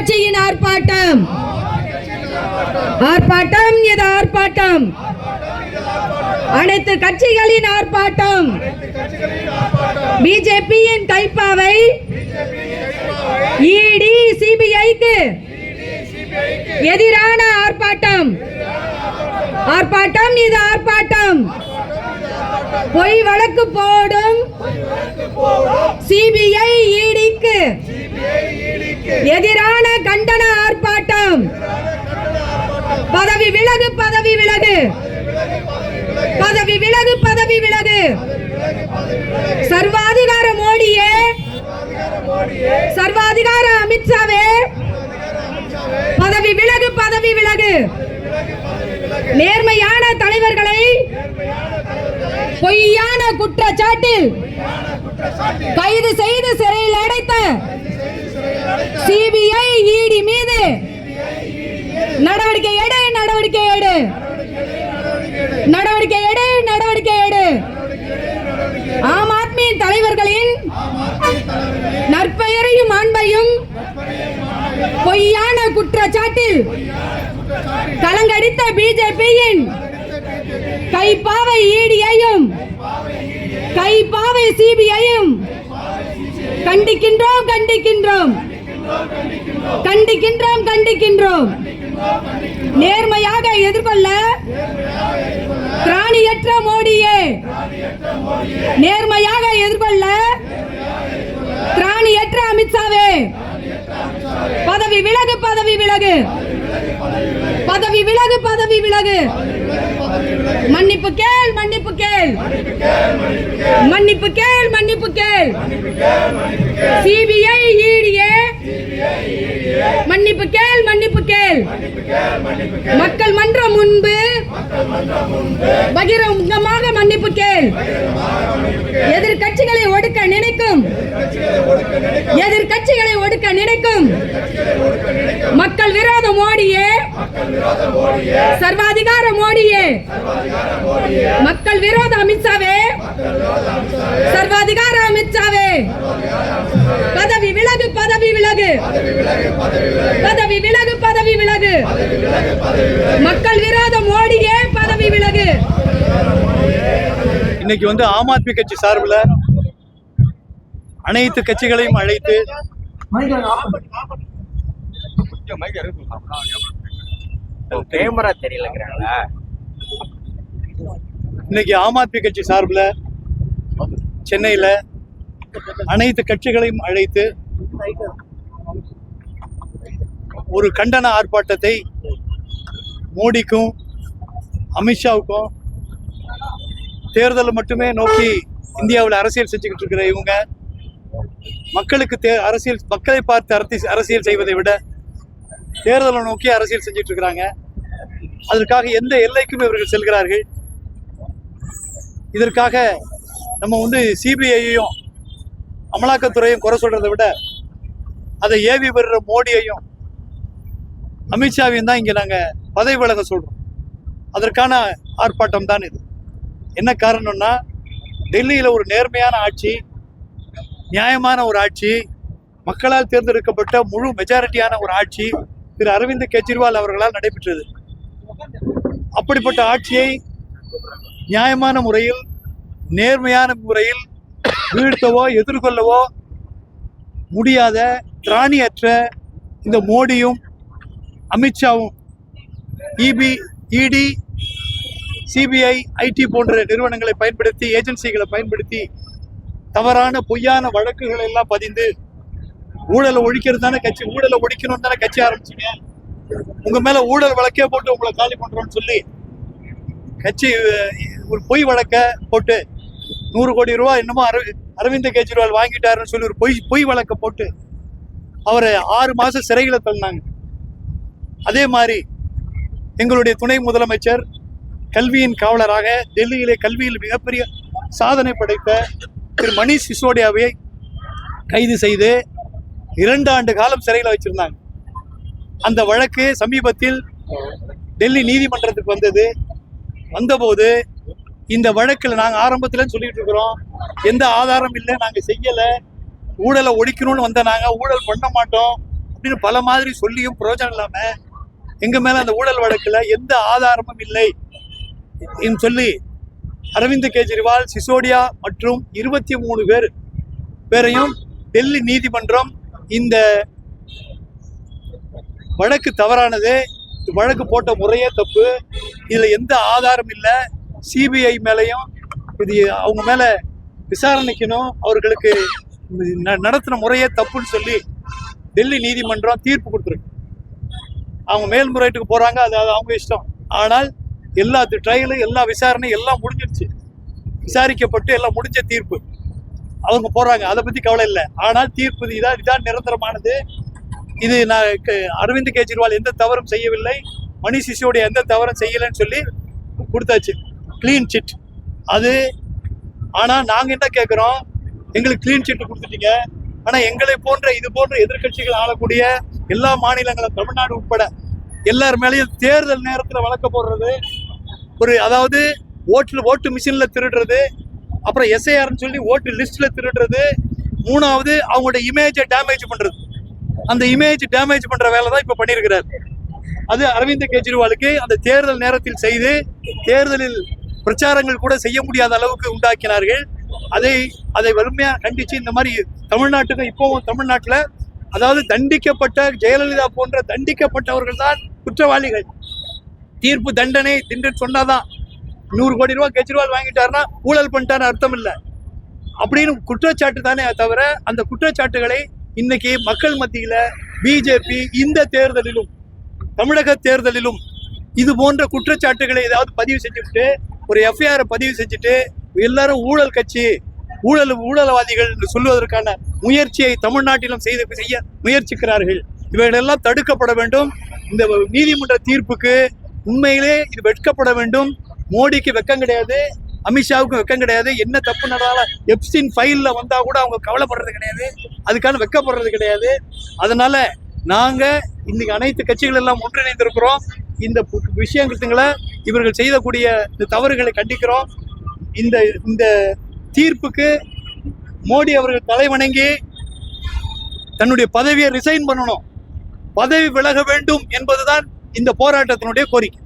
கட்சியின் ஆர்ப்பாட்டம். ஆர்ப்பாட்டம் இது ஆர்ப்பாட்டம். அனைத்து கட்சிகளின் ஆர்ப்பாட்டம். பிஜேபியின் கைப்பாவை இடி சிபிஐக்கு எதிரான ஆர்ப்பாட்டம். ஆர்ப்பாட்டம் இது ஆர்ப்பாட்டம். பொய் வழக்கு போடும் சிபிஐ இடிக்கு எதிரான கண்டன ஆர்ப்பாட்டம். பதவி விலகு, பதவி விலகு, பதவி விலகு, பதவி விலகு. சர்வாதிகார மோடியே, சர்வாதிகார அமித்ஷாவே, பதவி விலகு, பதவி விலகு. நேர்மையான தலைவர்களை பொய்யான குற்றச்சாட்டில் கைது செய்து சிறையில் அடைத்த சிபிஐ இடி மீது நடவடிக்கை எடு, நடவடிக்கை எடு, நடவடிக்கை எடு, நடவடிக்கை எடு. ஆம் ஆத்மியின் தலைவர்களின் நற்பெயரையும் அன்பையும் பொய்யான குற்றச்சாட்டில் கலங்கடித்த பிஜேபியின் கைப்பாவை இடியையும் கைப்பாவை சிபிஐயும் கண்டிக்கின்றோம், கண்டிக்கின்றோம், கண்டிக்கின்றோம், கண்டிக்கின்றோம். நேர்மையாக எதிர்கொள்ள திராணியற்ற மோடியே, நேர்மையாக எதிர்கொள்ள திராணியற்ற அமித்ஷாவே, பதவி விலகு, பதவி விலகு, பதவி விலகு, பதவி விலகு. மன்னிப்பு கேள், மன்னிப்பு கேள், மன்னிப்பு கேள், மன்னிப்பு கேள். சிபிஐ இடியே மன்னிப்பு கேள், மன்னிப்பு கேள். மக்கள் மன்றம் முன்பு பகிரங்கமாக மன்னிப்பு கேள். எதிர்கட்சிகளை ஒடுக்க நினைக்கும், எதிர்கட்சிகளை ஒடுக்க நினைக்கும் மக்கள் விரோத மோடியே, சர்வாதிகார மோடியே, மக்கள் விரோத அமித்ஷாவே, சர்வாதிகார அமித்ஷாவே, பதவி விலகு, பதவி விலகு, பதவி விலகு, பதவி விலகு. மக்கள் விரோத மோடியே, பதவி விலகு. இன்னைக்கு ஆம் ஆத்மி கட்சி சார்பில் அனைத்து கட்சிகளையும் அழைத்து இன்னைக்கு ஆம் ஆத்மி கட்சி சார்பில் சென்னையில அனைத்து கட்சிகளையும் அழைத்து ஒரு கண்டன ஆர்ப்பாட்டத்தை மோடிக்கும் அமித்ஷாவுக்கும் தேர்தலை மட்டுமே நோக்கி இந்தியாவில் அரசியல் செஞ்சுக்கிட்டு இருக்கிற இவங்க மக்களுக்கு மக்களை பார்த்து அரசியல் செய்வதை விட தேர்தலை நோக்கி அரசியல் செஞ்சுட்டு இருக்கிறாங்க. அதற்காக எந்த எல்லைக்கும் இவர்கள் செல்கிறார்கள். இதற்காக நம்ம சிபிஐயையும் அமலாக்கத்துறையும் குறை சொல்றதை விட அதை ஏவி வருகிற மோடியையும் அமித்ஷாவையும் தான் இங்கே நாங்கள் பதவி விலக சொல்றோம். அதற்கான ஆர்ப்பாட்டம் தான் இது. என்ன காரணம்னா, டெல்லியில் ஒரு நேர்மையான ஆட்சி, நியாயமான ஒரு ஆட்சி, மக்களால் தேர்ந்தெடுக்கப்பட்ட முழு மெஜாரிட்டியான ஒரு ஆட்சி திரு அரவிந்த் கெஜ்ரிவால் அவர்களால் நடைபெற்றது. அப்படிப்பட்ட ஆட்சியை நியாயமான முறையில், நேர்மையான முறையில் வீழ்த்தவோ எதிர்கொள்ளவோ முடியாத திராணியற்ற இந்த மோடியும் அமித்ஷாவும் இடி சிபிஐ ஐடி போன்ற நிறுவனங்களை பயன்படுத்தி, ஏஜென்சிகளை பயன்படுத்தி தவறான பொய்யான வழக்குகள் எல்லாம் பதிந்து ஊழலை ஒழிக்கிறது தானே கட்சி, ஊழலை ஒழிக்கணும்னு தானே கட்சி ஆரம்பிச்சிங்க. உங்க மேல ஊழல் வழக்கே போட்டு உங்களை காலி பண்றோம்னு சொல்லி கட்சி ஒரு பொய் வழக்க போட்டு 100 கோடி ரூபாய் என்னமோ அரவிந்த் கெஜ்ரிவால் வாங்கிட்டாருன்னு சொல்லி ஒரு பொய் வழக்க போட்டு அவரை 6 மாசம் சிறைகளை தள்ளினாங்க. அதே மாதிரி எங்களுடைய துணை முதலமைச்சர் கல்வியின் காவலராக டெல்லியிலே கல்வியில் மிகப்பெரிய சாதனை படைத்த திரு மணிஷ் சிசோடியாவை கைது செய்து 2 ஆண்டு காலம் சிறையில் வச்சிருந்தாங்க. அந்த வழக்கு சமீபத்தில் டெல்லி நீதிமன்றத்துக்கு வந்தபோது இந்த வழக்கில் நாங்கள் ஆரம்பத்தில் சொல்லிட்டு இருக்கிறோம், எந்த ஆதாரம் இல்லை, நாங்கள் செய்யலை, ஊழலை ஒழிக்கணும்னு நாங்கள் ஊழல் பண்ண மாட்டோம், அப்படின்னு பல மாதிரி சொல்லியும் பிரயோஜனம் இல்லாம எங்க மேல அந்த ஊழல் வழக்குல எந்த ஆதாரமும் இல்லை சொல்லி அரவிந்த் கெஜ்ரிவால், சிசோடியா மற்றும் 23 பேரையும் டெல்லி நீதிமன்றம் இந்த வழக்கு தவறானது, வழக்கு போட்ட முறையே தப்பு, இதுல எந்த ஆதாரம் இல்லை, சிபிஐ மேலையும் இது அவங்க மேல விசாரணைக்கணும், அவர்களுக்கு நடத்தின முறையே தப்புன்னு சொல்லி டெல்லி நீதிமன்றம் தீர்ப்பு கொடுத்துருக்கு. அவங்க மேல்முறையீட்டுக்கு போறாங்க, அது அவங்க இஷ்டம். ஆனால் எல்லா ட்ரையலும் எல்லா விசாரணையும் எல்லாம் முடிஞ்சிருச்சு, விசாரிக்கப்பட்டு எல்லாம் முடிஞ்ச தீர்ப்பு. அவங்க போறாங்க, அதை பத்தி கவலை இல்லை. ஆனால் தீர்ப்பு இதான் நிரந்தரமானது. இது நான் அரவிந்த் கெஜ்ரிவால் எந்த தவறும் செய்யவில்லை, மணிஷ் சிசோடியா எந்த தவறும் செய்யலைன்னு சொல்லி கொடுத்தாச்சு, கிளீன் சிட் அது. ஆனா நாங்க என்ன கேட்கிறோம், எங்களுக்கு கிளீன் சிட் கொடுத்துட்டீங்க, ஆனா எங்களை போன்ற இது போன்ற எதிர்கட்சிகள் ஆளக்கூடிய எல்லா மாநிலங்களும் தமிழ்நாடு உட்பட எல்லார் மேலேயும் தேர்தல் நேரத்தில் வழக்க போடுறது, அதாவது ஓட்டு மிஷின்ல திருடுறது, அப்புறம் எஸ்ஐஆர்னு சொல்லி ஓட்டு லிஸ்ட்ல திருடுறது, மூணாவது அவங்களோட இமேஜை டேமேஜ் பண்றது. அந்த இமேஜ் டேமேஜ் பண்ற வேலை தான் இப்ப பண்ணியிருக்கிறார். அது அரவிந்த் கெஜ்ரிவாலுக்கு அந்த தேர்தல் நேரத்தில் செய்து தேர்தலில் பிரச்சாரங்கள் கூட செய்ய முடியாத அளவுக்கு உண்டாக்கினார்கள். அதை வலிமையா கண்டிச்சு இந்த மாதிரி தமிழ்நாட்டுக்கு இப்போவும் தமிழ்நாட்டில் அதாவது தண்டிக்கப்பட்ட ஜெயலலிதா போன்ற தண்டிக்கப்பட்டவர்கள் தான் குற்றவாளிகள். தீர்ப்பு தண்டனை சொன்னாதான் 100 கோடி ரூபாய் கெஜ்ரிவால் வாங்கிட்டாருன்னா ஊழல் பண்ணிட்டாரு அர்த்தம் இல்லை அப்படின்னு குற்றச்சாட்டு தானே தவிர, அந்த குற்றச்சாட்டுகளை இன்னைக்கு மக்கள் மத்தியில பிஜேபி இந்த தேர்தலிலும் தமிழக தேர்தலிலும் இது போன்ற குற்றச்சாட்டுகளை ஏதாவது பதிவு செஞ்சுட்டு ஒரு எஃப்ஐஆர் பதிவு செஞ்சுட்டு எல்லாரும் ஊழல் கட்சி ஊழல்வாதிகள் சொல்வதற்கான முயற்சியை தமிழ்நாட்டிலும் செய்ய முயற்சிக்கிறார்கள். இவைகளெல்லாம் தடுக்கப்பட வேண்டும். இந்த நீதிமன்ற தீர்ப்புக்கு உண்மையிலே இது வெட்கப்பட வேண்டும். மோடிக்கு வெக்கம் கிடையாது, அமித்ஷாவுக்கும் வெக்கம் கிடையாது. என்ன தப்பு நடந்தாலும் எப்ஸ்டீன் ஃபைல்ல வந்தா கூட அவங்க கவலைப்படுறது கிடையாது, அதுக்கான வெக்கப்படுறது கிடையாது. அதனால நாங்க இன்னைக்கு அனைத்து கட்சிகள் எல்லாம் ஒன்றிணைந்திருக்கிறோம். இந்த விஷயங்களை இவர்கள் செய்யக்கூடிய இந்த தவறுகளை கண்டிக்கிறோம். இந்த தீர்ப்புக்கு மோடி அவர்கள் தலைவணங்கி தன்னுடைய பதவியை ரிசைன் பண்ணணும், பதவி விலக வேண்டும் என்பதுதான் இந்த போராட்டத்தினுடைய கோரிக்கை.